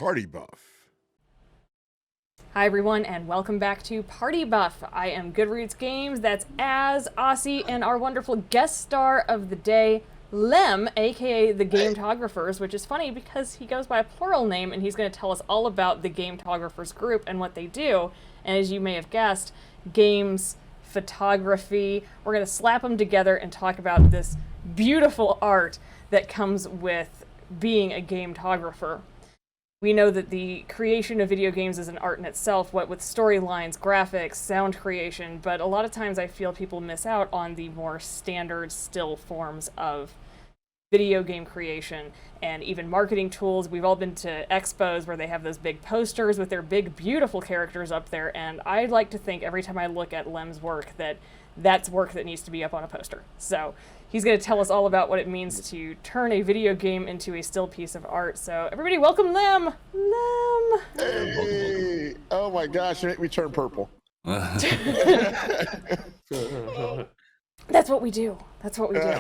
Party Buff. Hi everyone, and welcome back to Party Buff. I am GoodRootsGames, that's Az, Aussie, and our wonderful guest star of the day, Lem, aka TheGametographers, which is funny because he goes by a plural name, and he's going to tell us all about the Gametographers group and what they do. And as you may have guessed, games, photography, we're going to slap them together and talk about this beautiful art that comes with being a gametographer. We know that the creation of video games is an art in itself, what with storylines, graphics, sound creation, but a lot of times I feel people miss out on the more standard still forms of video game creation and even marketing tools. We've all been to expos where they have those big posters with their big, beautiful characters up there, and I like to think every time I look at Lem's work that that's work that needs to be up on a poster. So he's going to tell us all about what it means to turn a video game into a still piece of art. So everybody welcome Lem! Lem! Hey! Oh my gosh, you make me turn purple. That's what we do. That's what we do.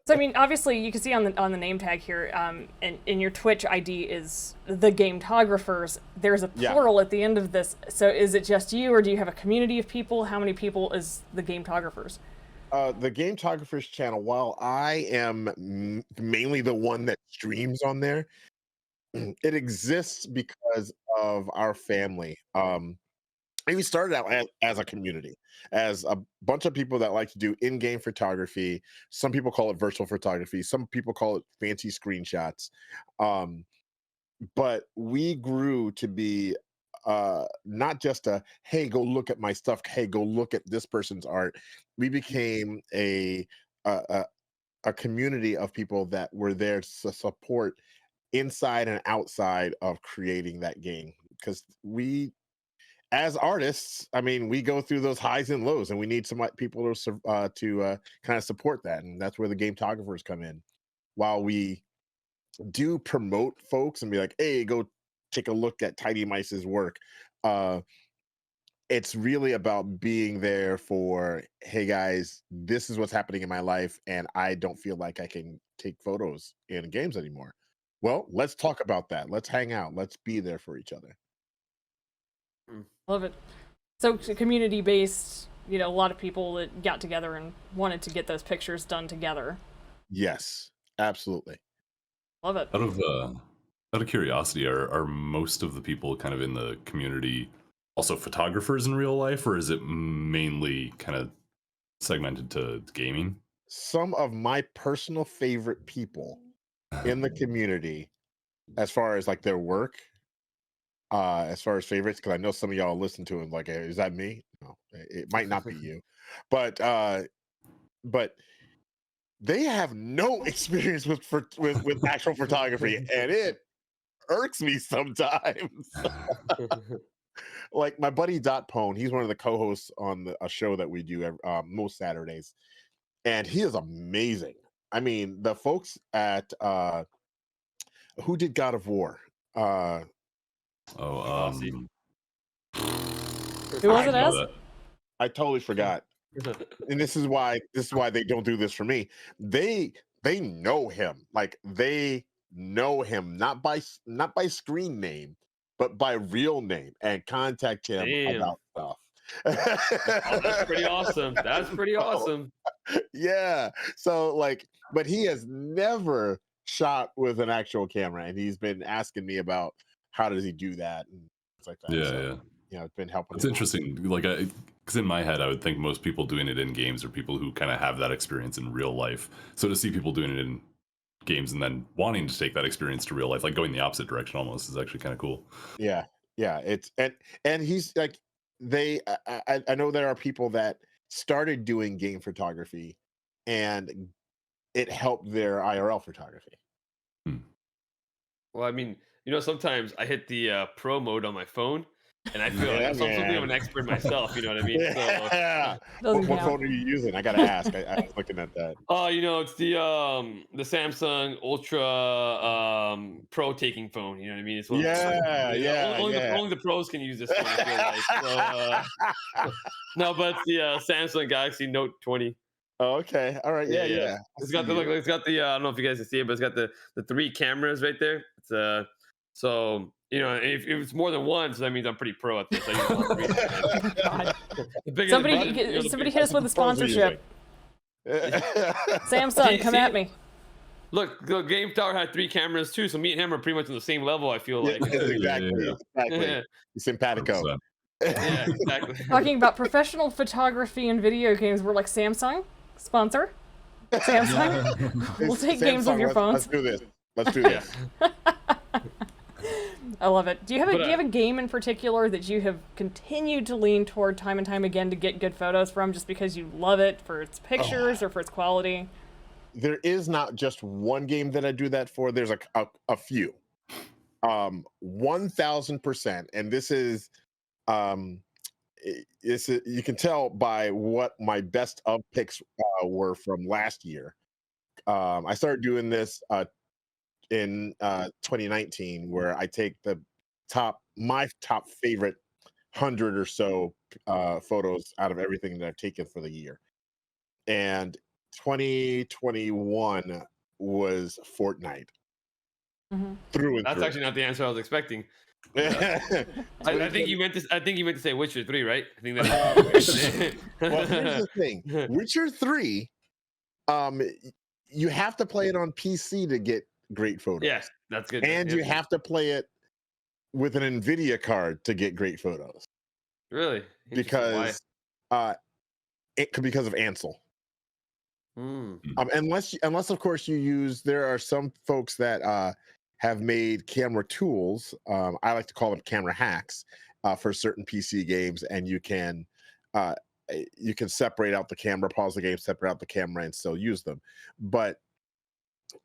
So I mean, obviously you can see on the name tag here, and your Twitch ID is the Gametographers. There's a plural at the end of this. So is it just you, or do you have a community of people? How many people is the Gametographers? The Gametographers channel, while I am mainly the one that streams on there, it exists because of our family. We started out as a community, as a bunch of people that like to do in-game photography. Some people call it virtual photography. Some people call it fancy screenshots. But we grew to be not just a, hey, go look at my stuff. Hey, go look at this person's art. We became a community of people that were there to support inside and outside of creating that game. Because we, as artists, I mean, we go through those highs and lows, and we need some people to kind of support that, and that's where the Gametographers come in. While we do promote folks and be like, "Hey, go take a look at Tidy Mice's work," it's really about being there for, "Hey guys, this is what's happening in my life, and I don't feel like I can take photos in games anymore." Well, let's talk about that. Let's hang out. Let's be there for each other. Love it. So community-based, a lot of people that got together and wanted to get those pictures done together. Yes, absolutely. Love it. Out of curiosity, are most of the people kind of in the community also photographers in real life, or is it mainly kind of segmented to gaming? Some of my personal favorite people in the community, as far as like their work, as far as favorites, because I know some of y'all listen to him like, hey, is that me? No, it might not be you, but they have no experience with actual photography, and it irks me sometimes. Like my buddy Dot Pone, he's one of the co-hosts on a show that we do most Saturdays, and he is amazing. I mean, the folks at who did God of War? Who was it as? I totally forgot. And this is why they don't do this for me. They know him. Like they know him not by screen name, but by real name, and contact him about stuff. Oh, that's pretty awesome. That's pretty awesome. Yeah. So like, but he has never shot with an actual camera, and he's been asking me about how does he do that and things like that. Yeah. It's been helping. It's interesting. Like, because in my head, I would think most people doing it in games are people who kind of have that experience in real life. So to see people doing it in games and then wanting to take that experience to real life, like going the opposite direction almost, is actually kind of cool. Yeah. It's and he's like I know there are people that started doing game photography, and it helped their IRL photography. Well, I mean, sometimes I hit the pro mode on my phone, and I feel like I'm something of an expert myself. You know what I mean? Yeah. What phone are you using? I gotta ask. I was looking at that. Oh, it's the Samsung Ultra Pro taking phone. You know what I mean? It's one only the pros can use this phone. I feel like. No, but it's the Samsung Galaxy Note 20. Oh, okay. All right. Yeah. It's got the I don't know if you guys can see it, but it's got the 3 cameras right there. It's So, if it's more than one, so that means I'm pretty pro at this. I use all three. Oh, God. The bigger the Somebody, button, the somebody bigger- hit us with a sponsorship. Samsung, come at me. Look, the Game Tower had 3 cameras too, so me and him are pretty much on the same level. I feel like. Exactly. Yeah. Simpatico. 100%. Yeah, exactly. Talking about professional photography and video games, we're like, Samsung, sponsor. Samsung, we'll take games Samsung, with your phones. Let's do this. Let's do this. I love it. Do you have But, do you have a game in particular that you have continued to lean toward time and time again to get good photos from, just because you love it for its pictures or for its quality? There is not just one game that I do that for. There's a few. 1000%, and this is you can tell by what my best of picks were from last year. I started doing this in 2019, where I take my top favorite 100 or so photos out of everything that I've taken for the year. And 2021 was Fortnite. Through and That's through. actually not the answer I was expecting. I I think you meant to say Witcher 3, right? I think that's. Well, here's the thing. Witcher 3, you have to play it on PC to get great photos. Yes, that's good. And you have to play it with an NVIDIA card to get great photos. Really? Because because of Ansel. Unless of course there are some folks that have made camera tools. I like to call them camera hacks for certain PC games, and you can separate out the camera, pause the game, separate out the camera, and still use them. But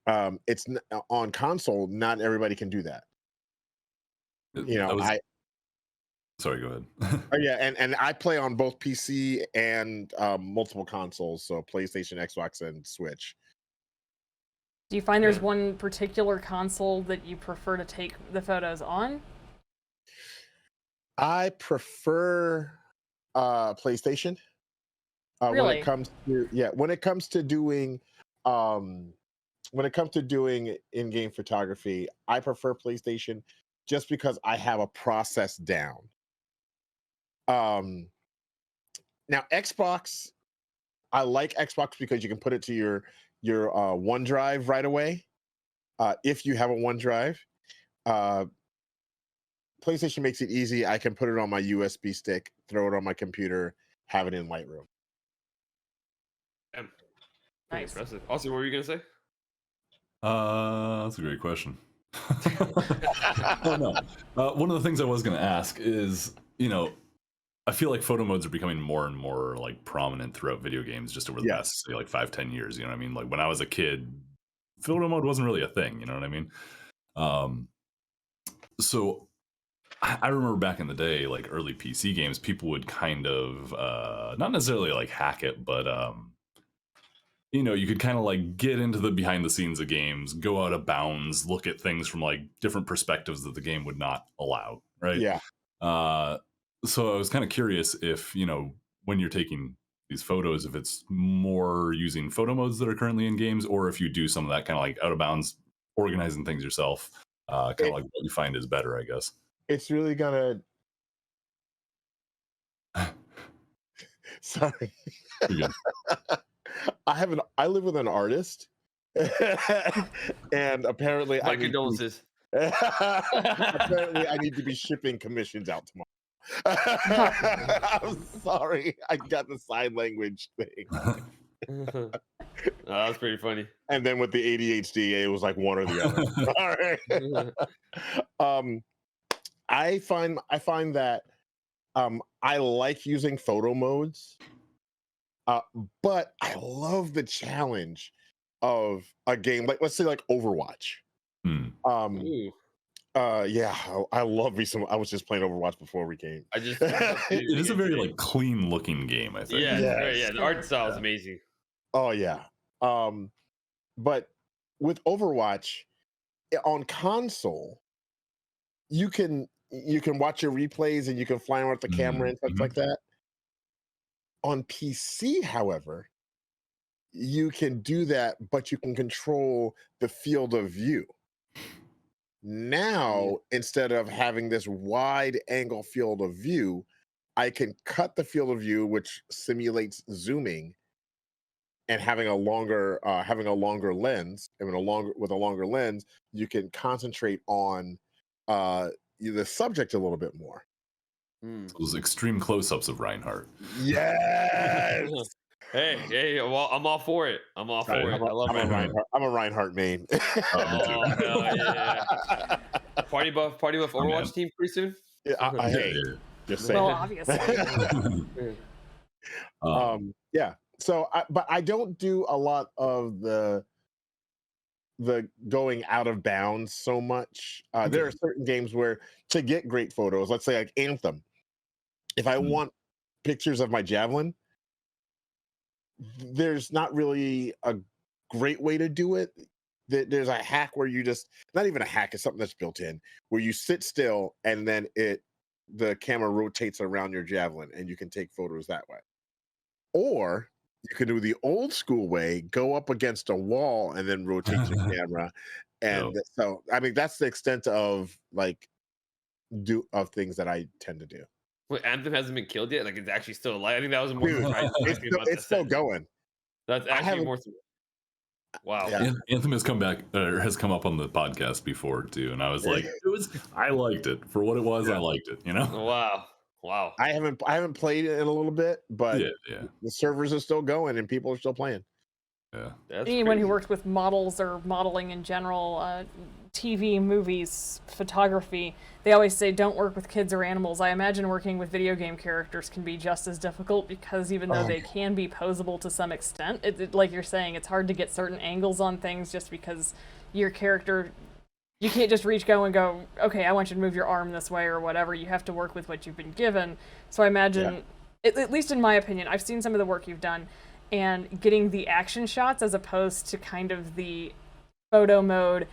it's on console. Not everybody can do that. Sorry, go ahead. Yeah, and I play on both PC and multiple consoles, so PlayStation, Xbox, and Switch. Do you find there's one particular console that you prefer to take the photos on? I prefer PlayStation. Really? When it comes to doing in-game photography, I prefer PlayStation just because I have a process down. Now Xbox, I like Xbox because you can put it to your OneDrive right away. If you have a OneDrive, PlayStation makes it easy. I can put it on my USB stick, throw it on my computer, have it in Lightroom. Nice. Impressive. Also, what were you gonna say? That's a great question. Oh, no. One of the things I was going to ask is, I feel like photo modes are becoming more and more like prominent throughout video games just over the past, say, like 5-10 years. You know what I mean? Like when I was a kid, photo mode wasn't really a thing. You know what I mean? So I remember back in the day, like early PC games, people would kind of not necessarily like hack it, but you could kind of like get into the behind the scenes of games, go out of bounds, look at things from like different perspectives that the game would not allow, right? Yeah. So I was kind of curious if, when you're taking these photos, if it's more using photo modes that are currently in games, or if you do some of that kind of like out of bounds, organizing things yourself, kind of like what you find is better, I guess. It's really gonna. Sorry. I live with an artist, and apparently My condolences. Apparently, I need to be shipping commissions out tomorrow. I'm sorry, I got the sign language thing. Oh, that was pretty funny. And then with the ADHD, it was like one or the other. All right. I find that I like using photo modes, but I love the challenge of a game like, let's say, like Overwatch. Yeah, I love me some. I was just playing Overwatch before we came. It is a very like clean looking game, I think. Yeah, yeah. The art style is amazing. Oh yeah. But with Overwatch on console, you can watch your replays and you can fly around with the camera and stuff like that. On PC, however, you can do that, but you can control the field of view. Now, instead of having this wide angle field of view, I can cut the field of view, which simulates zooming, and having a longer lens. And with a longer lens, you can concentrate on the subject a little bit more. Those extreme close-ups of Reinhardt. Yes. Hey, well, I'm all for it. I'm all for it. I love Reinhardt. I'm a Reinhardt main. Oh, hell yeah. Party buff Overwatch team pretty soon? Hey, just saying. Well, obviously. Yeah. So, but I don't do a lot of the going out of bounds so much. There are certain games where to get great photos, let's say like Anthem, if I want pictures of my javelin, there's not really a great way to do it. There's a hack where you just, not even a hack, it's something that's built in, where you sit still and then the camera rotates around your javelin and you can take photos that way. Or you can do the old school way, go up against a wall and then rotate your camera. And so, I mean, that's the extent of things that I tend to do. Wait, Anthem hasn't been killed yet? Like, it's actually still alive? I think that was more surprising. It's still going. That's actually more. Wow. Yeah. Anthem has come back, or has come up on the podcast before too, and I was like, I liked it for what it was. I liked it, you know. Wow. I haven't played it in a little bit, but the servers are still going and people are still playing. Yeah. Anyone who works with models or modeling in general, TV, movies, photography, they always say don't work with kids or animals. I imagine working with video game characters can be just as difficult because even though they can be posable to some extent, like you're saying, it's hard to get certain angles on things just because your character, you can't just go, okay, I want you to move your arm this way or whatever. You have to work with what you've been given. So I imagine, at least in my opinion, I've seen some of the work you've done, and getting the action shots as opposed to kind of the photo mode,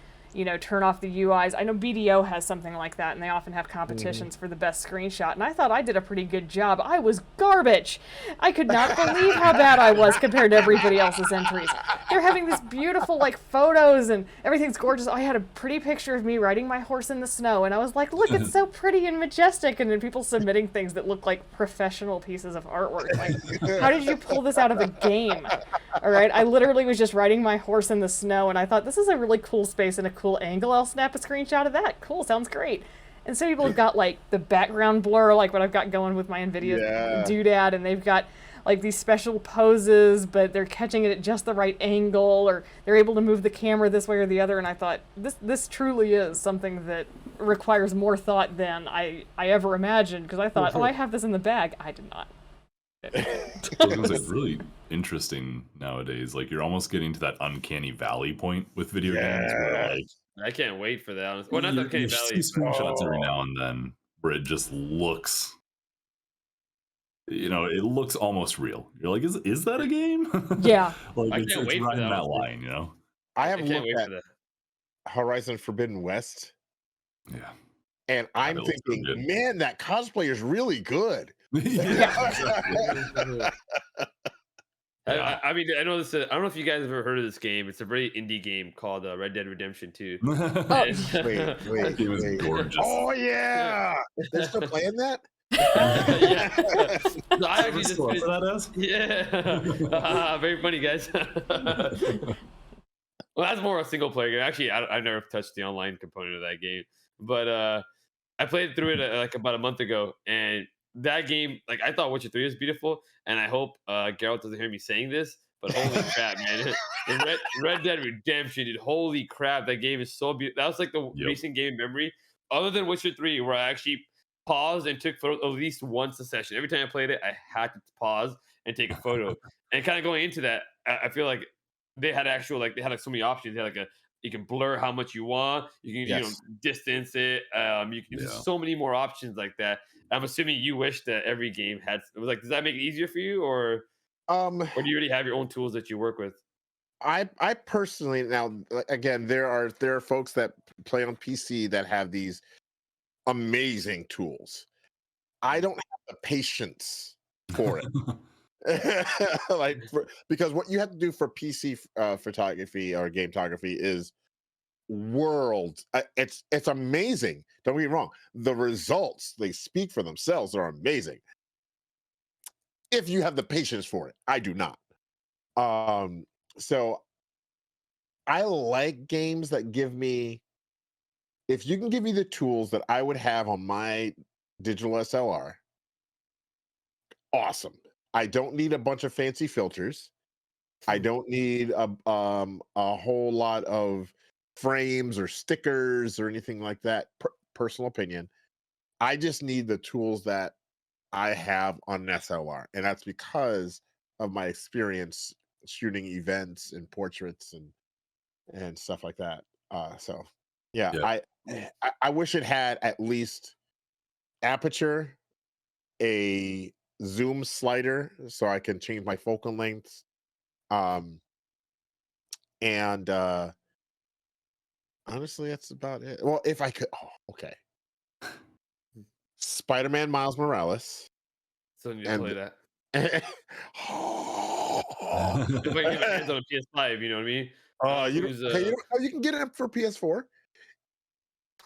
turn off the UIs. I know BDO has something like that, and they often have competitions for the best screenshot, and I thought I did a pretty good job. I was garbage. I could not believe how bad I was compared to everybody else's entries. They're having this beautiful, photos, and everything's gorgeous. I had a pretty picture of me riding my horse in the snow, and I was like, look, it's so pretty and majestic, and then people submitting things that look like professional pieces of artwork. Like, how did you pull this out of a game? All right, I literally was just riding my horse in the snow, and I thought, this is a really cool space and a cool angle. I'll snap a screenshot of that. Cool, sounds great. And some people have got the background blur, like what I've got going with my NVIDIA doodad, and they've got these special poses, but they're catching it at just the right angle, or they're able to move the camera this way or the other. And I thought, this truly is something that requires more thought than I ever imagined, because I thought, I have this in the bag. I did not. It's really interesting nowadays. You're almost getting to that uncanny valley point with video games where I can't wait for that. Well, not the uncanny valley. See screenshots every now and then where it just looks, it looks almost real. You're like, is that a game? Yeah. I can't wait for that line, I have looked at Horizon Forbidden West. Yeah. And I'm thinking, man, that cosplay is really good. I mean, I know this. I don't know if you guys have ever heard of this game. It's a very indie game called Red Dead Redemption 2. Wait. Gorgeous. Oh yeah, they're still playing that. So I actually just very funny, guys. Well, that's more a single player game. Actually, I've never touched the online component of that game, but I played through it about a month ago, and that game, I thought Witcher 3 was beautiful, and I hope Geralt doesn't hear me saying this, but holy crap, man. Red Dead Redemption, dude, holy crap, that game is so beautiful. That was the recent game memory, other than Witcher 3, where I actually paused and took photos at least once a session. Every time I played it, I had to pause and take a photo. And kind of going into that, I feel like they had they had so many options. They had you can blur how much you want. You can distance it. You can do so many more options like that. I'm assuming you wish that every game had. It was does that make it easier for you, or do you already have your own tools that you work with? I personally, now again, there are folks that play on PC that have these amazing tools. I don't have the patience for it. Because what you have to do for PC photography or gametography is world. It's amazing. Don't get me wrong. The results, they speak for themselves. They're amazing. If you have the patience for it. I do not. So I like games that give me, if you can give me the tools that I would have on my digital SLR, awesome. I don't need a bunch of fancy filters. I don't need a whole lot of frames or stickers or anything like that. Personal opinion. I just need the tools that I have on an SLR, and that's because of my experience shooting events and portraits and stuff like that. So yeah, I wish it had at least aperture, a zoom slider so I can change my focal lengths, and honestly, that's about it. Well, if I could, okay, Spider-Man Miles Morales. So you need to play that. If I get my hands on a PS5, you know what I mean? you can get it for PS4.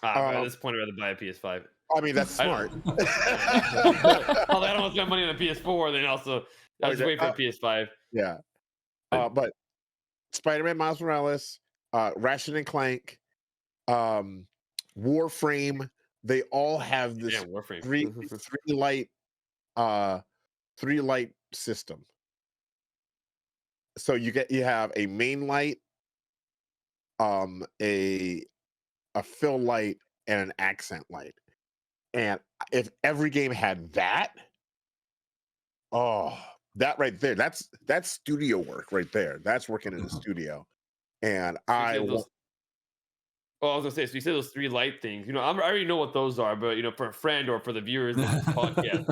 At this point, I'd rather buy a PS5. I mean, that's smart. I don't want to spend money on a PS4, then also I'll just wait for a PS5. Yeah. But Spider-Man Miles Morales, Ratchet and Clank, Warframe, they all have this Warframe. three light system. So you have a main light, a fill light, and an accent light. And if every game had that, that right there, that's studio work right there. That's working in a studio. And I was gonna say, so you said those 3 light things. I already know what those are, but for a friend or for the viewers of this podcast,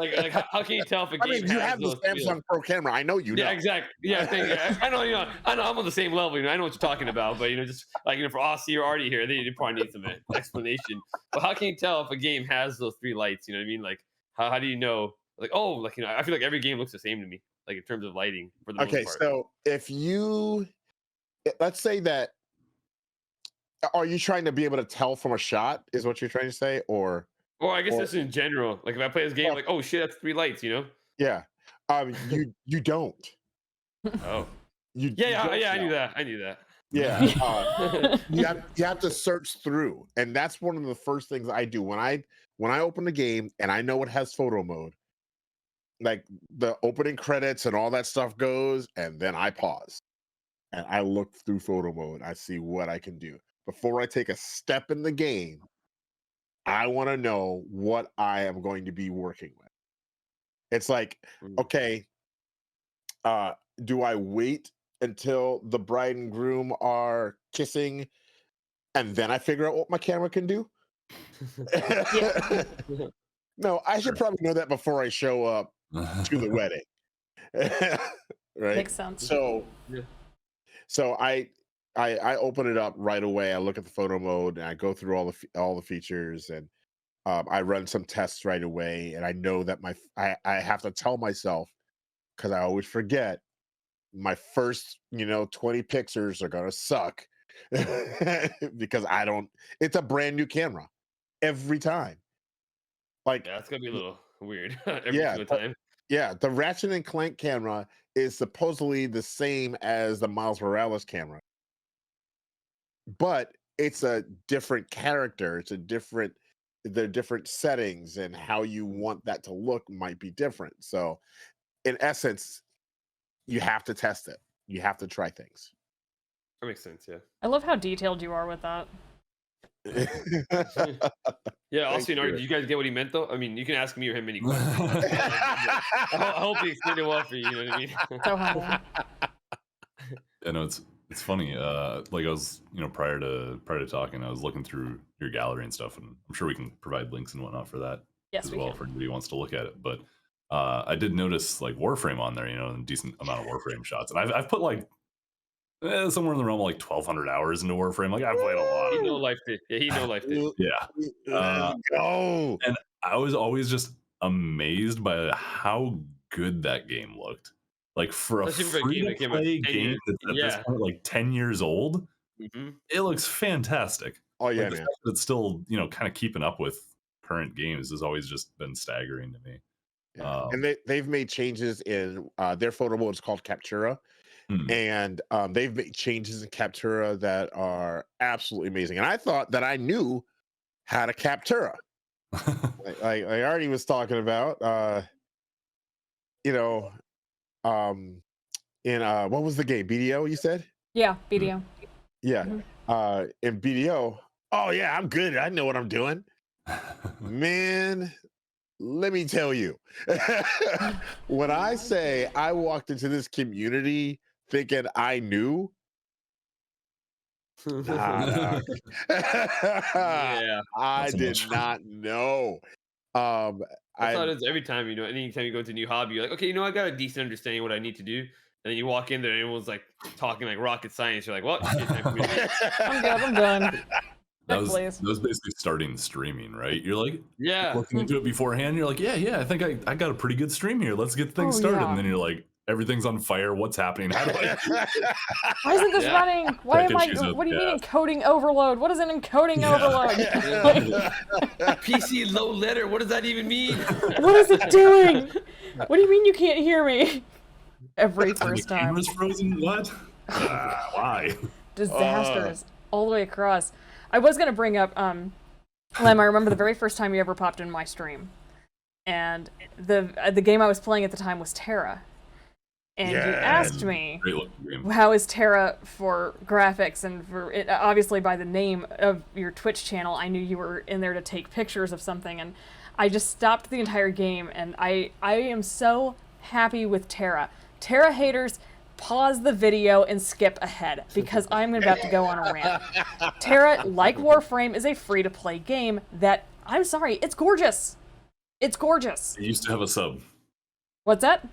like how can you tell if a game? You have the Samsung Pro camera. I know you know. Yeah, exactly. Yeah, I know. I know. I'm on the same level. I know what you're talking about. But just like for Aussie or Artie here, they probably need some explanation. But how can you tell if a game has those 3 lights? You know what I mean? Like how do you know? Like I feel like every game looks the same to me, like in terms of lighting for the most part. So if let's say that. Are you trying to be able to tell from a shot? Is what you're trying to say, or? Well, I guess that's in general. Like if I play this game, like, oh shit, that's 3 lights. Yeah. You don't. Oh. I knew that. Yeah. You have to search through, and that's one of the first things I do when I open the game and I know it has photo mode. Like the opening credits and all that stuff goes, and then I pause and I look through photo mode. I see what I can do. Before I take a step in the game, I want to know what I am going to be working with. It's like, okay, do I wait until the bride and groom are kissing and then I figure out what my camera can do? No, I should probably know that before I show up to the wedding. Right? Makes sense. So I open it up right away. I look at the photo mode and I go through all the features, and I run some tests right away. And I know that I have to tell myself, because I always forget, my first 20 pictures are gonna suck because it's a brand new camera every time. Like it's gonna be a little weird every single time. Yeah, the Ratchet and Clank camera is supposedly the same as the Miles Morales camera, but it's a different character. They're different settings, and how you want that to look might be different. So, in essence, you have to test it. You have to try things. That makes sense. Yeah. I love how detailed you are with that. Yeah, also, did you guys get what he meant though? I mean, you can ask me or him any questions. I hope he explained it well for you. You know what I mean? So humble. Yeah, no, it's funny. Like I was, prior to talking, I was looking through your gallery and stuff, and I'm sure we can provide links and whatnot for that as well for anybody who wants to look at it. But I did notice like Warframe on there, a decent amount of Warframe shots, and I've put like somewhere in the realm of like 1,200 hours into Warframe. Like I've played a lot. He know life did. Yeah, he know life did. Yeah. And I was always just amazed by how good that game looked. Like for a free-to-play game that's at this point, like 10 years old, it looks fantastic. Oh yeah, like, the man. fact that it's still, you know, kind of keeping up with current games has always just been staggering to me. Yeah. And they've made changes in their photo mode is called Captura. And they've made changes in Captura that are absolutely amazing. And I thought that I knew how to Captura. like Artie was talking about, you know, in what was the game? BDO, you said? Yeah, BDO. Yeah. In BDO, oh yeah, I'm good. I know what I'm doing. Man, let me tell you. When I say I walked into this community thinking I knew, Yeah. I did not know. I thought it's every time, you know, anytime you go into a new hobby, you're like, okay, you know, I got a decent understanding of what I need to do. And then you walk in there and everyone's like talking like rocket science. You're like, well, shit, time for me to leave. I'm good. I'm done. That was basically starting streaming, right? You're like, yeah, looking into it beforehand. You're like, yeah, I think I got a pretty good stream here. Let's get things started. Yeah. And then you're like, everything's on fire. What's happening? How do I? Why isn't this running? Why am I? What do you mean encoding overload? What is an encoding overload? PC low letter. What does that even mean? What is it doing? What do you mean you can't hear me? Every first time. Camera's frozen. What? Why? Disasters all the way across. I was gonna bring up Lem. I remember the very first time you ever popped in my stream, and the game I was playing at the time was Terra, and you asked me how is Terra for graphics and for it. Obviously, by the name of your Twitch channel, I knew you were in there to take pictures of something, and I just stopped the entire game, and I am so happy with Terra. Terra haters, pause the video and skip ahead because I'm about to go on a rant. Terra, like Warframe, is a free-to-play game that, I'm sorry, it's gorgeous. It's gorgeous. It used to have a sub. What's that?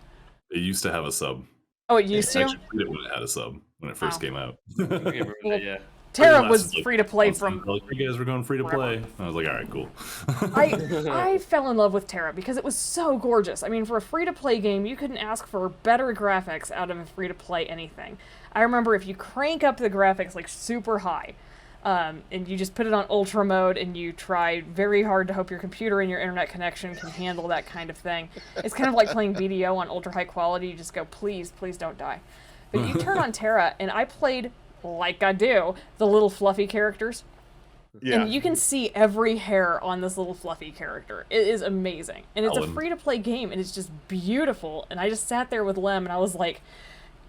It used to have a sub. Oh, it used to? I actually played it when it had a sub, when it first came out. Well, Terra was free to play from. Like, you guys were going free to play. I was like, all right, cool. I fell in love with Terra because it was so gorgeous. I mean, for a free to play game, you couldn't ask for better graphics out of a free to play anything. I remember if you crank up the graphics like super high, and you just put it on ultra mode and you try very hard to hope your computer and your internet connection can handle that kind of thing. It's kind of like playing BDO on ultra high quality. You just go, please, please don't die. But you turn on Terra, and I played, like I do, the little fluffy characters. Yeah. And you can see every hair on this little fluffy character. It is amazing. And it's a free-to-play game, and it's just beautiful. And I just sat there with Lem, and I was like,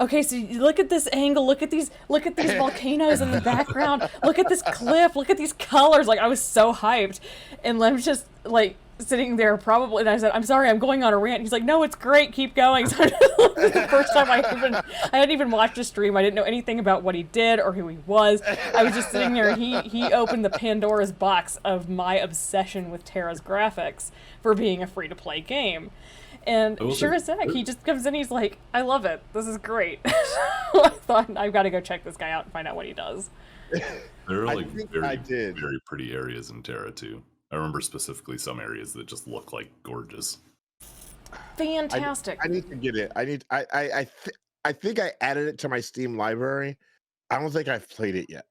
okay, so you look at this angle, look at these volcanoes in the background, look at this cliff, look at these colors. Like, I was so hyped. And Lem's just, like, sitting there probably, and I said, I'm sorry, I'm going on a rant. He's like, no, it's great, keep going. So this is the first time I hadn't even watched a stream. I didn't know anything about what he did or who he was. I was just sitting there, and he opened the Pandora's box of my obsession with Terra's graphics for being a free-to-play game. And sure as heck, he just comes in, he's like, I love it, this is great. So I thought, I've got to go check this guy out and find out what he does. There are like very pretty areas in Terra too. I remember specifically some areas that just look like gorgeous. Fantastic. I need to get it. I think I added it to my Steam library. I don't think I've played it yet.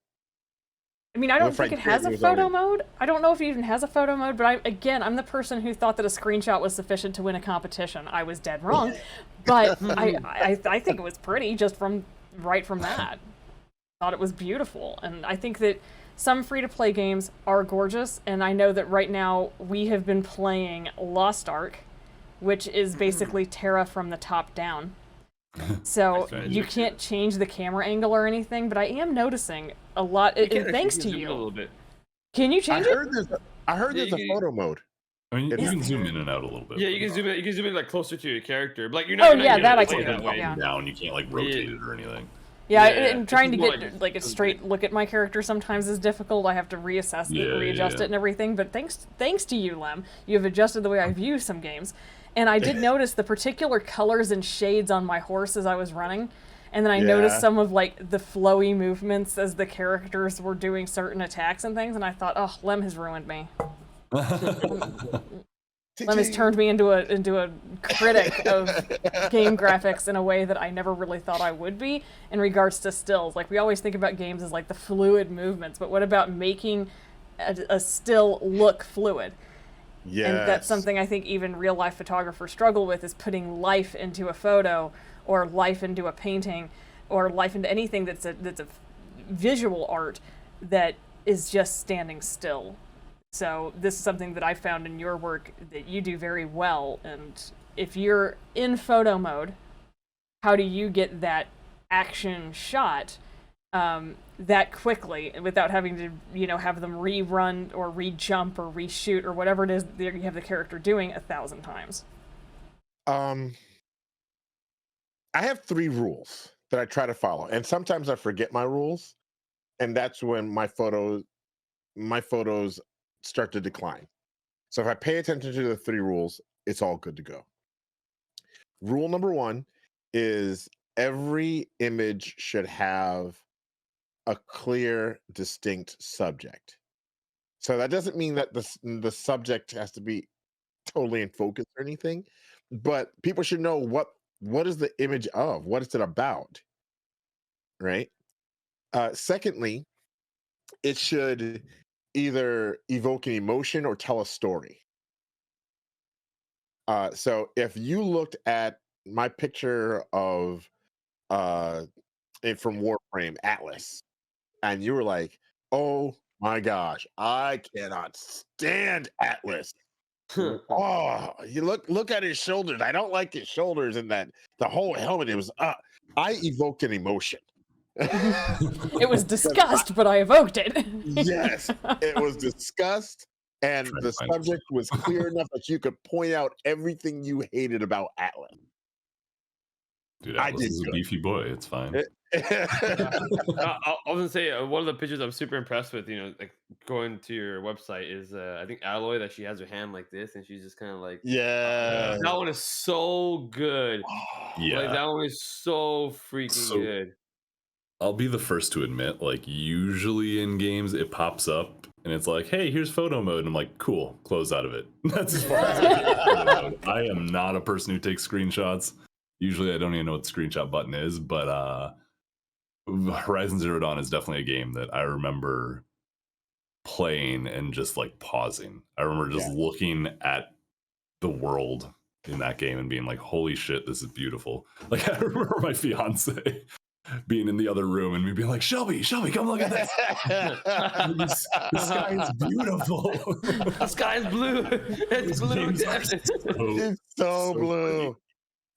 I mean, I don't think it has a photo mode. I don't know if it even has a photo mode, but I'm the person who thought that a screenshot was sufficient to win a competition. I was dead wrong. But I think it was pretty just right from that. Thought it was beautiful. And I think that some free-to-play games are gorgeous, and I know that right now we have been playing Lost Ark, which is basically Terra from the top down. So you can't change the camera angle or anything, but I am noticing a lot, thanks to you. A little bit. Can you change it? I heard there's a photo mode. I mean, you can zoom in and out a little bit. Yeah, you can zoom in. You can zoom in like closer to your character. But, like you're not. That I can. Up and down. You can't like rotate it or anything. Yeah, and trying to get like a straight look at my character sometimes is difficult. I have to reassess it, readjust it, and everything. But thanks to you, Lem, you have adjusted the way I view some games. And I did notice the particular colors and shades on my horse as I was running. And then I noticed some of like the flowy movements as the characters were doing certain attacks and things. And I thought, oh, Lem has ruined me. Lem has turned me into a critic of game graphics in a way that I never really thought I would be in regards to stills. Like, we always think about games as like the fluid movements, but what about making a still look fluid? Yeah. And that's something I think even real life photographers struggle with, is putting life into a photo or life into a painting or life into anything that's a visual art that is just standing still. So this is something that I found in your work that you do very well. And if you're in photo mode, how do you get that action shot that quickly without having to, have them rerun or re-jump or reshoot or whatever it is that you have the character doing 1,000 times? I have 3 rules that I try to follow, and sometimes I forget my rules, and that's when my photos start to decline. So if I pay attention to the 3 rules, it's all good to go. Rule number 1 is every image should have a clear, distinct subject. So that doesn't mean that the subject has to be totally in focus or anything, but people should know what is the image of, what is it about, right? Secondly, it should either evoke an emotion or tell a story. So if you looked at my picture of from Warframe Atlas, and you were like, "Oh my gosh, I cannot stand Atlas." Oh, you look at his shoulders. I don't like his shoulders, and that the whole helmet. It was I evoked an emotion. It was disgust, but I evoked it. Yes, it was disgust, and the subject was clear enough that you could point out everything you hated about Atlas. Dude, Atlas is a beefy boy. It's fine. I was gonna say one of the pictures I'm super impressed with, like going to your website, is I think Alloy, that she has her hand like this and she's just kind of like, yeah, that one is so good. Yeah, like, that one is so freaking good. I'll be the first to admit, like, usually in games it pops up and it's like, hey, here's photo mode, and I'm like, cool, close out of it. That's as far as I get photo mode. I am not a person who takes screenshots. Usually I don't even know what the screenshot button is, but Horizon Zero Dawn is definitely a game that I remember playing and just like pausing. I remember just looking at the world in that game and being like, holy shit, this is beautiful. Like, I remember my fiance being in the other room and me being like, Shelby, come look at this. The sky is beautiful. The sky is blue. It's blue. It's so blue.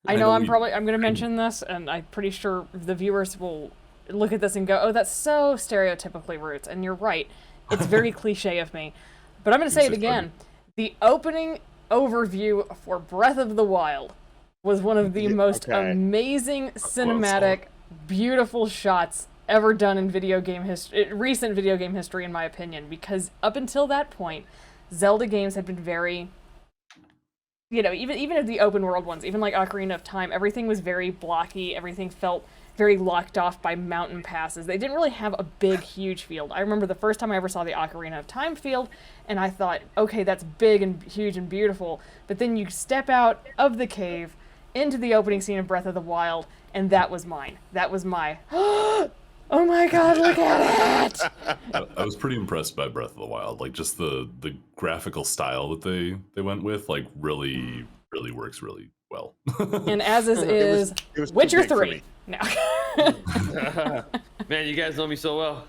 I know I'm going to mention this, and I'm pretty sure the viewers will look at this and go, oh, that's so stereotypically Roots. And you're right. It's very cliche of me. But I'm going to say it again. The opening overview for Breath of the Wild was one of the most amazing cinematic, beautiful shots ever done in recent video game history, in my opinion. Because up until that point, Zelda games had been very... even the open world ones, even like Ocarina of Time, everything was very blocky. Everything felt very locked off by mountain passes. They didn't really have a big, huge field. I remember the first time I ever saw the Ocarina of Time field, and I thought, okay, that's big and huge and beautiful. But then you step out of the cave into the opening scene of Breath of the Wild, and that was mine. That was my, oh my god, look at it! I was pretty impressed by Breath of the Wild. Like, just the graphical style that they went with, like, really works really well. And as is Witcher 3. No. Man, you guys know me so well.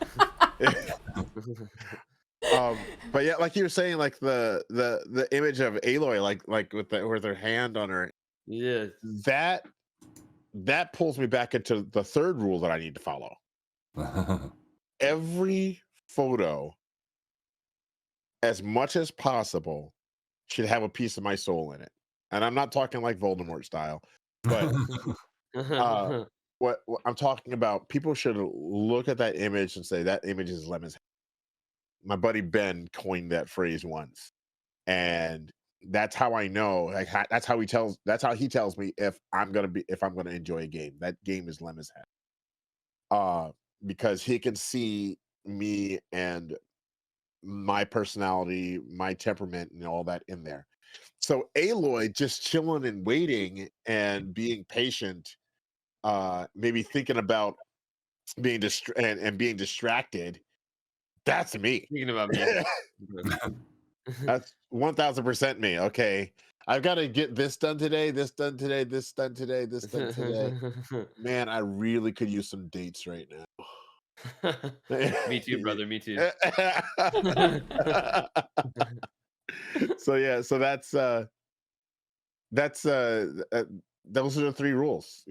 But yeah, like you were saying, like the image of Aloy, like with her hand on her. Yeah. That pulls me back into the third rule that I need to follow. Every photo, as much as possible, should have a piece of my soul in it. And I'm not talking like Voldemort style, but what I'm talking about, people should look at that image and say that image is Lemon's head. My buddy Ben coined that phrase once, and that's how I know. Like, that's how he tells me if I'm gonna enjoy a game. That game is Lemon's head. Because he can see me and my personality, my temperament, and all that in there. So Aloy just chilling and waiting and being patient, maybe thinking about being being distracted. That's me. Thinking about me. That's 1000% me. Okay, I've got to get this done today, this done today, this done today, this done today. Man, I really could use some dates right now. Me too, brother. Me too. So yeah, so those are the 3 rules.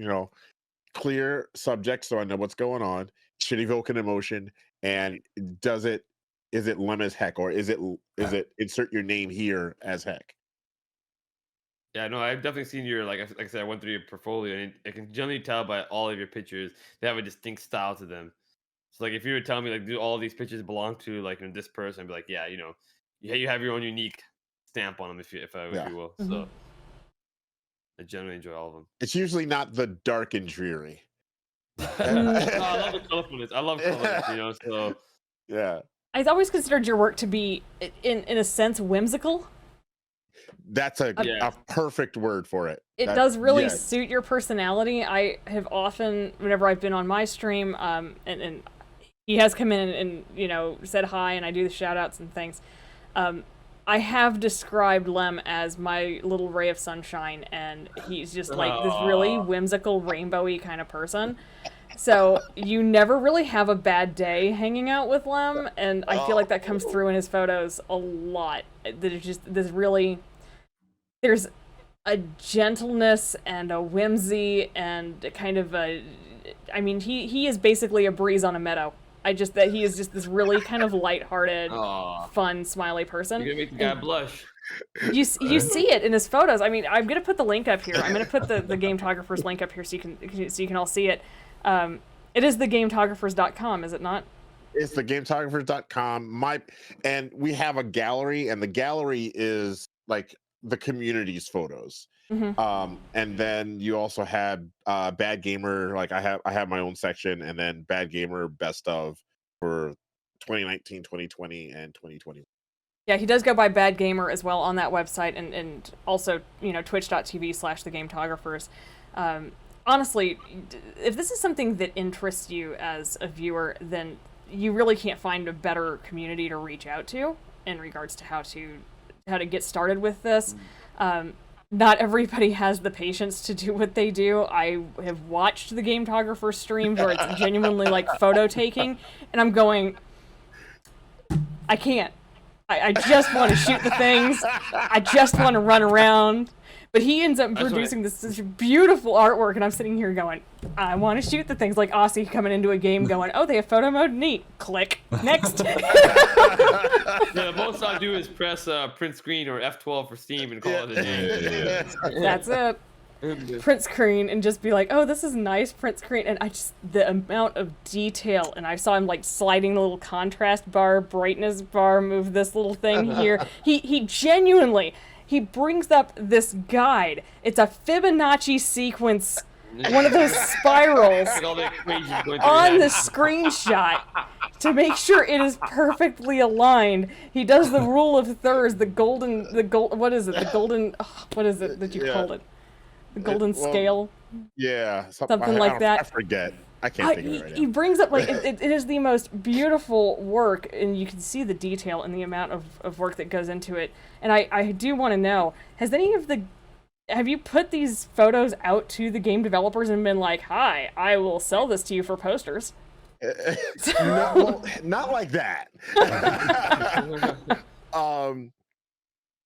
Clear subject, so I know what's going on. Should evoke an emotion, and is it lem as heck, or is it insert your name here as heck? Yeah, no, I've definitely seen your like I said, I went through your portfolio, and I can generally tell by all of your pictures they have a distinct style to them. So like, if you were telling me like, do all these pictures belong to like this person, I'd be like, yeah, you have your own unique stamp on them, if you will. Mm-hmm. So I generally enjoy all of them. It's usually not the dark and dreary. No, I love the colorfulness. I love colors, so yeah. I've always considered your work to be, in a sense, whimsical. That's a perfect word for it. It does really suit your personality. I have often, whenever I've been on my stream, and he has come in and said hi, and I do the shout outs and things. I have described Lem as my little ray of sunshine, and he's just like this really whimsical, rainbowy kind of person. So you never really have a bad day hanging out with Lem, and I feel like that comes through in his photos a lot. There's just there's a gentleness and a whimsy and a kind of he is basically a breeze on a meadow. That he is just this really kind of lighthearted, fun, smiley person. You're gonna make the guy blush. You see it in his photos. I mean, I'm gonna put the link up here. I'm gonna put the Gametographers link up here so you can all see it. It is TheGametographers.com, is it not? It's TheGametographers.com. And we have a gallery, and the gallery is like the community's photos. Mm-hmm. And then you also have Bad Gamer. Like I have my own section, and then Bad Gamer best of for 2019, 2020, and 2020. Yeah, he does go by Bad Gamer as well on that website, and also twitch.tv/TheGametographers. Honestly, if this is something that interests you as a viewer, then you really can't find a better community to reach out to in regards to how to get started with this. Not everybody has the patience to do what they do. I have watched the Gametographer streams where it's genuinely like photo taking, and I'm going, I can't. I just want to shoot the things. I just want to run around. But he ends up producing this beautiful artwork, and I'm sitting here going, I want to shoot the things. Like Aussie coming into a game going, oh, they have photo mode? Neat. Click. Next. The most I do is press print screen or F12 for Steam and call it a day. That's it. Print screen and just be like, oh, this is nice print screen. And the amount of detail, and I saw him like sliding the little contrast bar, brightness bar, move this little thing here. He genuinely... He brings up this guide. It's a Fibonacci sequence, one of those spirals on the screenshot to make sure it is perfectly aligned. He does the rule of thirds, what is it that you called it? The golden scale? Yeah, something like that. I forget. I can't think of it right now. He brings up, like, it is the most beautiful work, and you can see the detail and the amount of work that goes into it. And I do want to know, have you put these photos out to the game developers and been like, hi, I will sell this to you for posters? Not like that.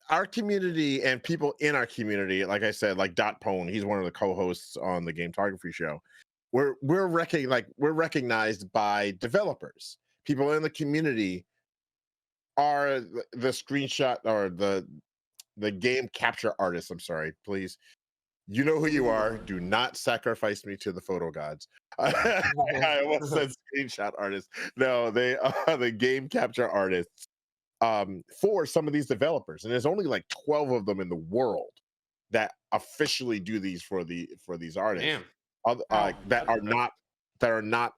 Our community and people in our community, like I said, like Dot Pone, he's one of the co-hosts on the Gametography show. We're recognized by developers. People in the community are the screenshot or the game capture artists. I'm sorry, please. You know who you are. Do not sacrifice me to the photo gods. I almost said screenshot artists. No, they are the game capture artists for some of these developers, and there's only like 12 of them in the world that officially do these for these artists. Damn. That are not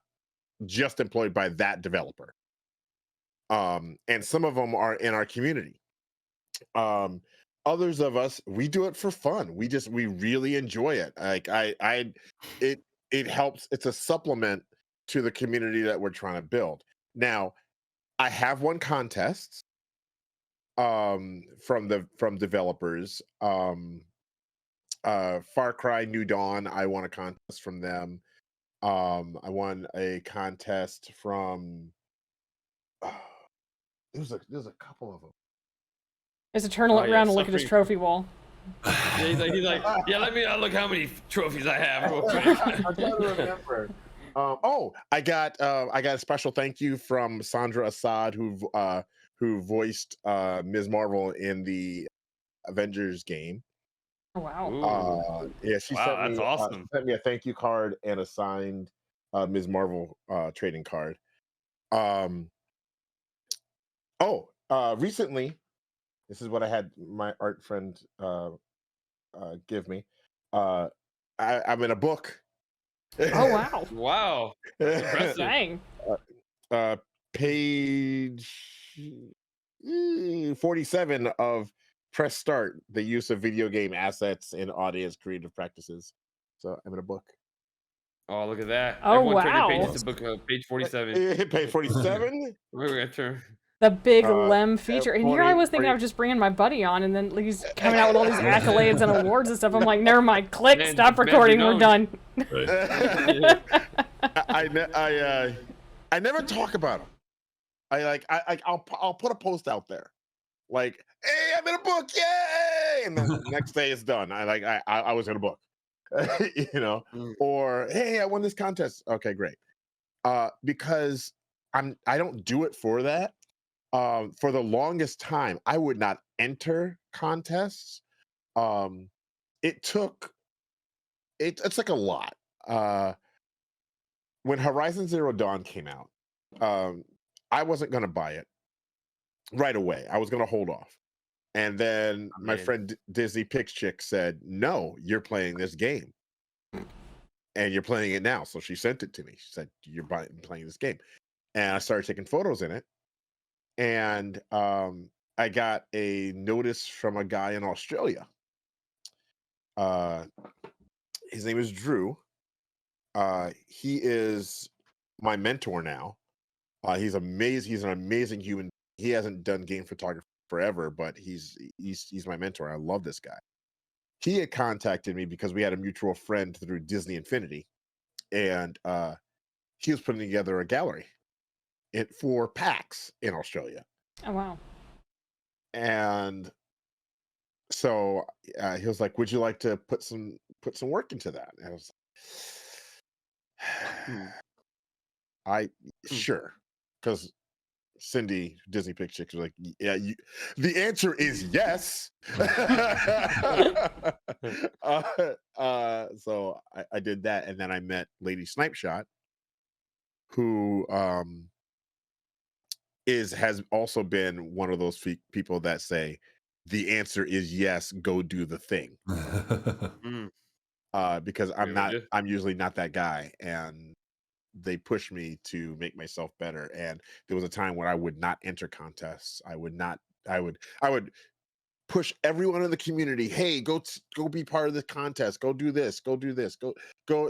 just employed by that developer. And some of them are in our community. others of us, we do it for fun. We really enjoy it. Like it helps. It's a supplement to the community that we're trying to build. Now, I have won contests from developers. Far Cry New Dawn, I won a contest from them. I won a contest from there's a couple of them. There's a turn around and look at his trophy wall. Yeah, he's like, yeah, let me look how many trophies I have real quick. I'm trying to remember. I got a special thank you from Sandra Assad, who voiced Ms. Marvel in the Avengers game. Oh, wow. Yeah, she sent me a thank you card and a signed Ms. Marvel trading card. Recently, this is what I had my art friend give me. I'm in a book. Oh, wow. Wow. Impressive. Dang. Page 47 of Press Start, the use of video game assets in audience creative practices. So I'm in a book. Oh, look at that. Oh, Everyone wow. turn your pages to book page 47. Page 47? We're going to turn. The big Lem feature. And here I was thinking I was just bringing my buddy on, and then he's coming out with all these accolades and awards and stuff. I'm like, never mind. Click, stop recording. We're done. Right. I never talk about them. I'll put a post out there, like, hey, I'm in a book, yay! And the next day it's done. I was in a book, or hey, I won this contest. Okay, great. Because I don't do it for that. For the longest time, I would not enter contests. It's like a lot. When Horizon Zero Dawn came out, I wasn't going to buy it right away. I was going to hold off. And then my friend Disney Pix Chick said, no, you're playing this game. And you're playing it now. So she sent it to me. She said, you're playing this game. And I started taking photos in it. And I got a notice from a guy in Australia. His name is Drew. He is my mentor now. He's amazing. He's an amazing human. He hasn't done game photography forever, but he's my mentor. I love this guy. He had contacted me because we had a mutual friend through Disney Infinity, and he was putting together a gallery for PAX in Australia. Oh, wow. And so he was like, would you like to put some work into that? And I was like, sure. Because Cindy, Disney Pix Chick, was like, yeah, the answer is yes. So I did that. And then I met Lady Snipeshot, who has also been one of those people that say the answer is yes, go do the thing. Because I'm usually not that guy, and they push me to make myself better. And there was a time when I would not enter contests. I would push everyone in the community, hey, go be part of this contest, go do this, go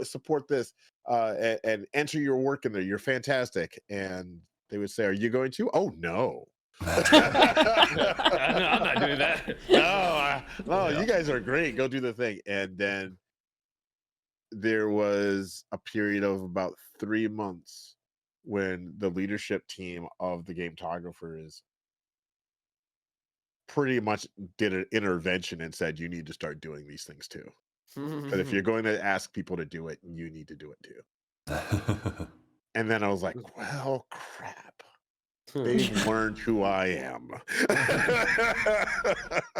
support this, and enter your work in there. You're fantastic. And they would say, are you going to? Oh, no. No, I'm not doing that. No, you guys are great. Go do the thing. And then there was a period of about 3 months when the leadership team of the Gametographers pretty much did an intervention and said, you need to start doing these things too. But if you're going to ask people to do it, you need to do it too. And then I was like, well, crap. They've learned who I am.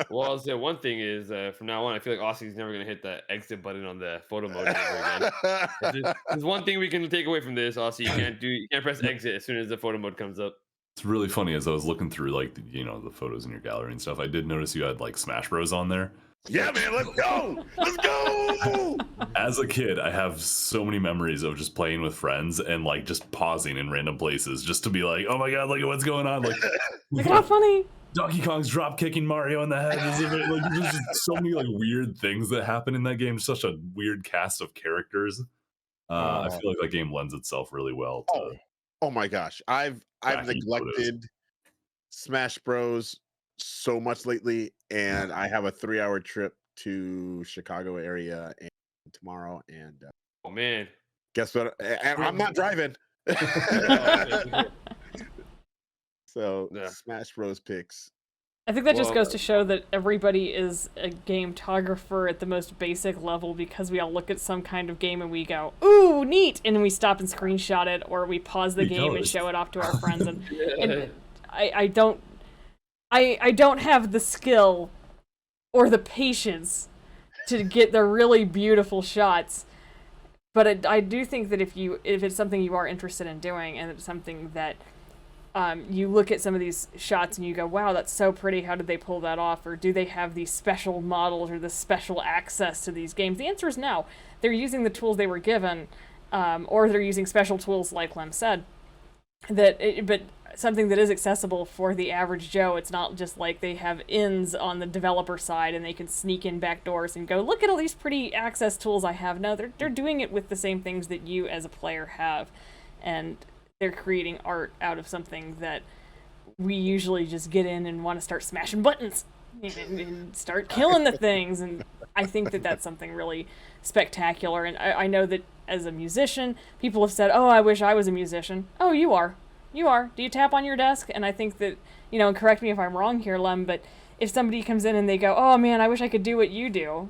Well, I'll say one thing is from now on, I feel like Aussie's never going to hit that exit button on the photo mode ever again. There's one thing we can take away from this, Aussie. You can't press exit as soon as the photo mode comes up. It's really funny as I was looking through like the photos in your gallery and stuff. I did notice you had like Smash Bros on there. Yeah, man, let's go! Let's go! As a kid, I have so many memories of just playing with friends and like just pausing in random places just to be like, oh my god, look at what's going on. Like, look how funny. Donkey Kong's drop kicking Mario in the head. There's just so many like weird things that happen in that game. Such a weird cast of characters. I feel like that game lends itself really well to. Oh my gosh, I've neglected Smash Bros so much lately, and I have a 3-hour trip to Chicago area and tomorrow, and oh man, guess what? And I'm not driving. So Smash Bros picks. I think that just goes to show that everybody is a gametographer at the most basic level, because we all look at some kind of game and we go, ooh, neat, and then we stop and screenshot it, or we pause the game and show it off to our friends. And I don't have the skill or the patience to get the really beautiful shots. But I do think that if it's something you are interested in doing, and it's something that you look at some of these shots and you go, wow, that's so pretty, how did they pull that off? Or do they have these special models or this special access to these games? The answer is no. They're using the tools they were given, or they're using special tools, like Lem said. But something that is accessible for the average Joe. It's not just like they have ins on the developer side and they can sneak in back doors and go, look at all these pretty access tools I have. No, they're doing it with the same things that you as a player have. And they're creating art out of something that we usually just get in and want to start smashing buttons and start killing the things. And I think that that's something really spectacular. And I know that as a musician, people have said, oh, I wish I was a musician. Oh, you are. You are. Do you tap on your desk? And I think that, and correct me if I'm wrong here, Lem, but if somebody comes in and they go, oh man, I wish I could do what you do.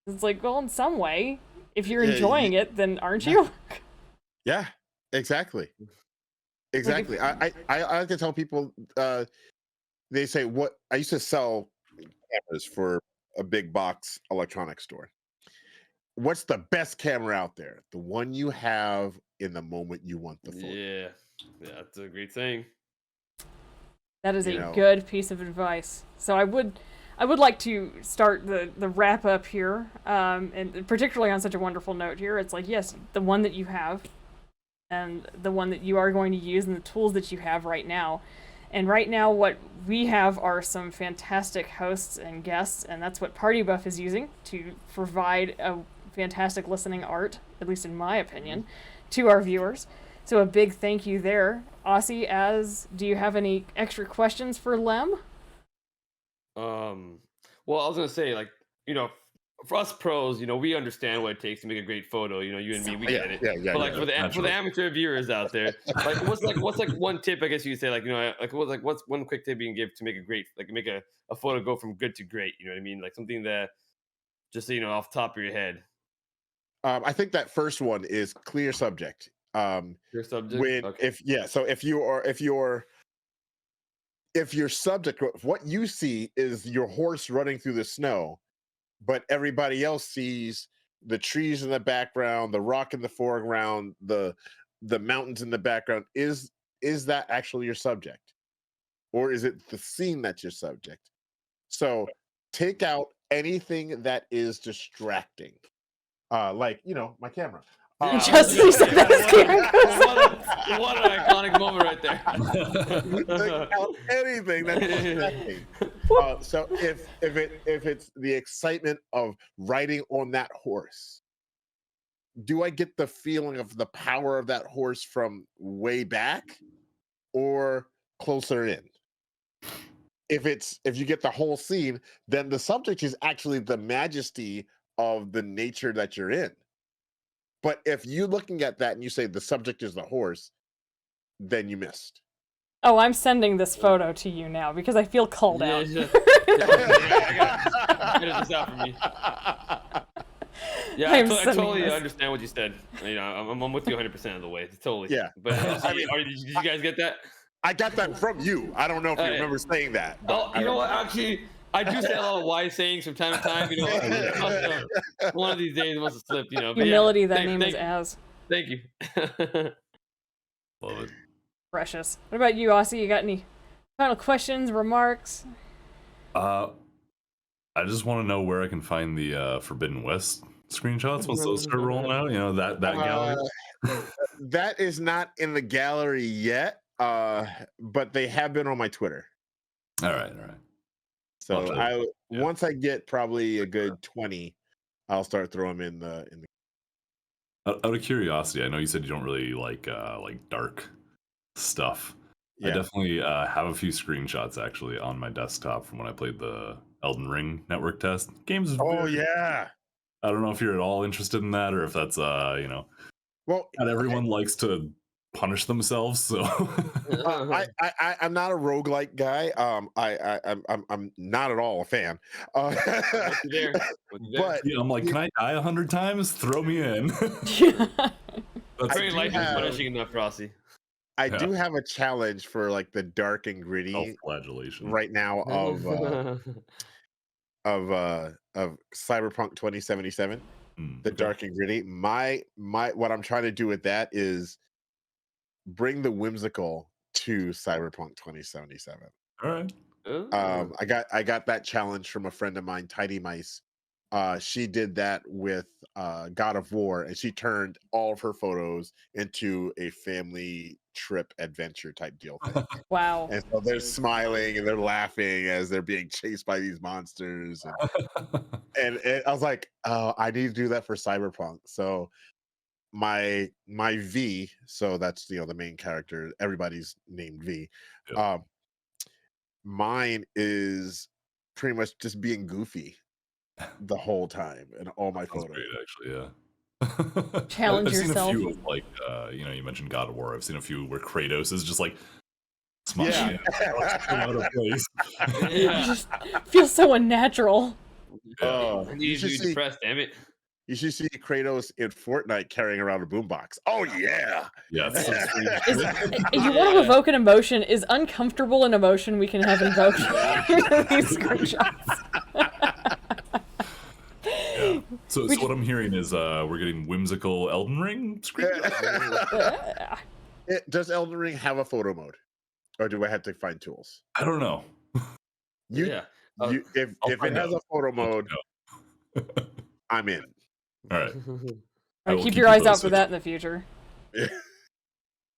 It's like, well, in some way, if you're enjoying it, then aren't you? Yeah, exactly. Exactly. I like to tell people, they say, what I used to sell cameras for a big box electronics store. What's the best camera out there? The one you have in the moment you want the photo. Yeah, that's a great thing. That is a good piece of advice. So I would like to start the wrap up here, and particularly on such a wonderful note here. It's like, yes, the one that you have, and the one that you are going to use, and the tools that you have right now. And right now, what we have are some fantastic hosts and guests, and that's what Party Buff is using to provide a fantastic listening art, at least in my opinion, to our viewers. So a big thank you there. Aussie, do you have any extra questions for Lem? Well, I was gonna say, for us pros, we understand what it takes to make a great photo. You and me, we get it. Yeah. But for the amateur viewers out there, what's one tip, I guess you could say, what's one quick tip you can give to make a great, make a photo go from good to great? You know what I mean? Like something that just off the top of your head. I think that first one is clear subject. Your subject. So if your subject, what you see is your horse running through the snow, but everybody else sees the trees in the background, the rock in the foreground, the mountains in the background. Is that actually your subject, or is it the scene that's your subject? So take out anything that is distracting, like my camera. Just you said that his camera goes what an iconic moment right there. Take out anything that's distracting. So if it's the excitement of riding on that horse, do I get the feeling of the power of that horse from way back or closer in? If you get the whole scene, then the subject is actually the majesty of the nature that you're in. But if you're looking at that and you say the subject is the horse, then you missed. Oh, I'm sending this photo to you now because I feel called out. Get this out for me. Yeah, I totally understand what you said. I'm with you 100% of the way. Totally. Yeah. But did you guys get that? I got that from you. I don't know if you remember saying that. Oh, you know what? Actually, I do say a lot of wise sayings from time to time. One of these days it must have slipped. Humility. That name is Az. Thank you. Love it. Precious. What about you, Aussie? You got any final questions, remarks? I just want to know where I can find the Forbidden West screenshots once those start rolling out. That gallery. That is not in the gallery yet, but they have been on my Twitter. All right. So once I get probably a good 20, I'll start throwing them in the. Out of curiosity, I know you said you don't really like dark stuff. Yeah. I definitely have a few screenshots actually on my desktop from when I played the Elden Ring network test. Game's yeah. I don't know if you're at all interested in that, or if that's Well, not everyone likes to punish themselves. So I'm not a roguelike guy. I'm not at all a fan. But yeah, I'm like, can I die 100 times? Throw me in. That's very life is punishing enough, Rossi. I do have a challenge for like the dark and gritty self-flagellation right now of Cyberpunk 2077. The dark and gritty. My what I'm trying to do with that is bring the whimsical to Cyberpunk 2077. All right. I got that challenge from a friend of mine, Tidy Mice. She did that with God of War, and she turned all of her photos into a family trip adventure type deal thing. Wow. And so they're smiling and they're laughing as they're being chased by these monsters. And I was like, oh, I need to do that for Cyberpunk. So my V, so that's the main character, everybody's named V. Yeah. Mine is pretty much just being goofy the whole time and all my photos. Great, actually, yeah. Challenge I've yourself. seen a few of, like, you mentioned God of War. I've seen a few where Kratos is just like smashing out of place. It just feels so unnatural. You should see depressed, damn it. You should see Kratos in Fortnite carrying around a boombox. Oh yeah, That's so sweet. If you want to evoke an emotion, is uncomfortable an emotion we can have invoked in these screenshots? So what I'm hearing is we're getting whimsical Elden Ring screenshots. Does Elden Ring have a photo mode, or do I have to find tools? I don't know. If it has a photo mode, I'm in. All right. Keep your eyes out for that in the future.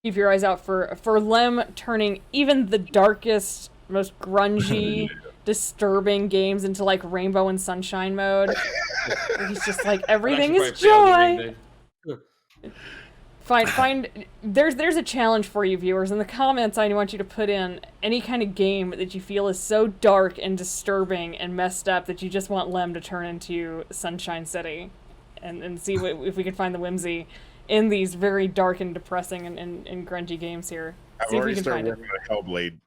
Keep your eyes out for Lem turning even the darkest, most grungy, disturbing games into like rainbow and sunshine mode. He's just like, everything is joy. There's a challenge for you viewers. In the comments, I want you to put in any kind of game that you feel is so dark and disturbing and messed up that you just want Lem to turn into Sunshine City, and see if we can find the whimsy in these very dark and depressing and grungy games here. I've already started working on Hellblade,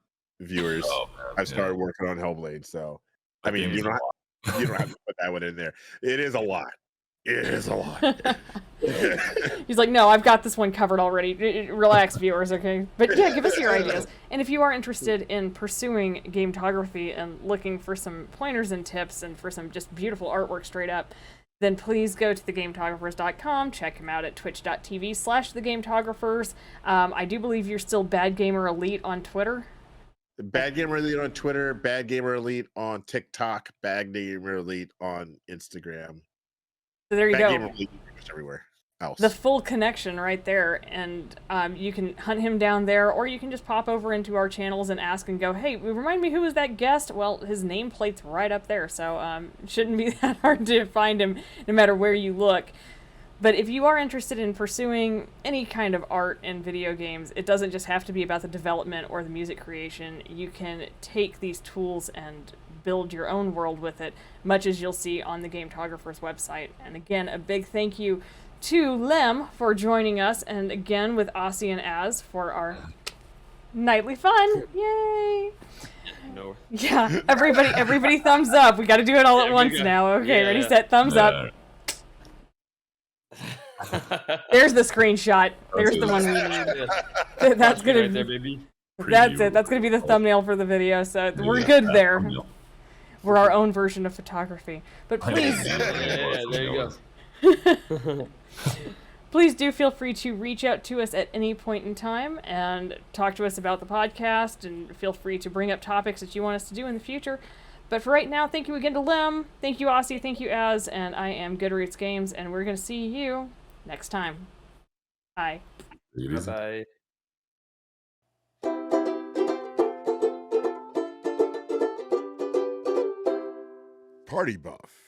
viewers. I've started working on Hellblade, so I mean, you don't have to put that one in there. It is a lot. It is a lot. He's like, no, I've got this one covered already. Relax, viewers, okay? But yeah, give us your ideas. And if you are interested in pursuing gametography and looking for some pointers and tips and for some just beautiful artwork straight up, then please go to TheGametographers.com. Check him out at twitch.tv/TheGametographers. I do believe you're still Bad Gamer Elite on Twitter. Bad Gamer Elite on Twitter, Bad Gamer Elite on TikTok, Bad Gamer Elite on Instagram. So there you Bad go. Gamer Elite everywhere else. The full connection right there, and you can hunt him down there, or you can just pop over into our channels and ask and go, hey, remind me who was that guest? Well, his nameplate's right up there, so it shouldn't be that hard to find him no matter where you look. But if you are interested in pursuing any kind of art in video games, it doesn't just have to be about the development or the music creation. You can take these tools and build your own world with it, much as you'll see on the Gametographers website. And again, a big thank you to Lem for joining us, and again with Ossie and Az for our nightly fun. Yay! No. Yeah, everybody thumbs up. We got to do it all at once now. Okay, ready, set, thumbs up. There's the screenshot. There's the one we need. That's gonna right there, baby. That's it. That's gonna be the thumbnable for the video. So we're good there. We're our own version of photography. But please, there you go. Please do feel free to reach out to us at any point in time and talk to us about the podcast, and feel free to bring up topics that you want us to do in the future. But for right now, thank you again to Lem, thank you Ossie, thank you Az, and I am GoodRootsGames, and we're going to see you next time. Bye. Bye-bye. Party Buff.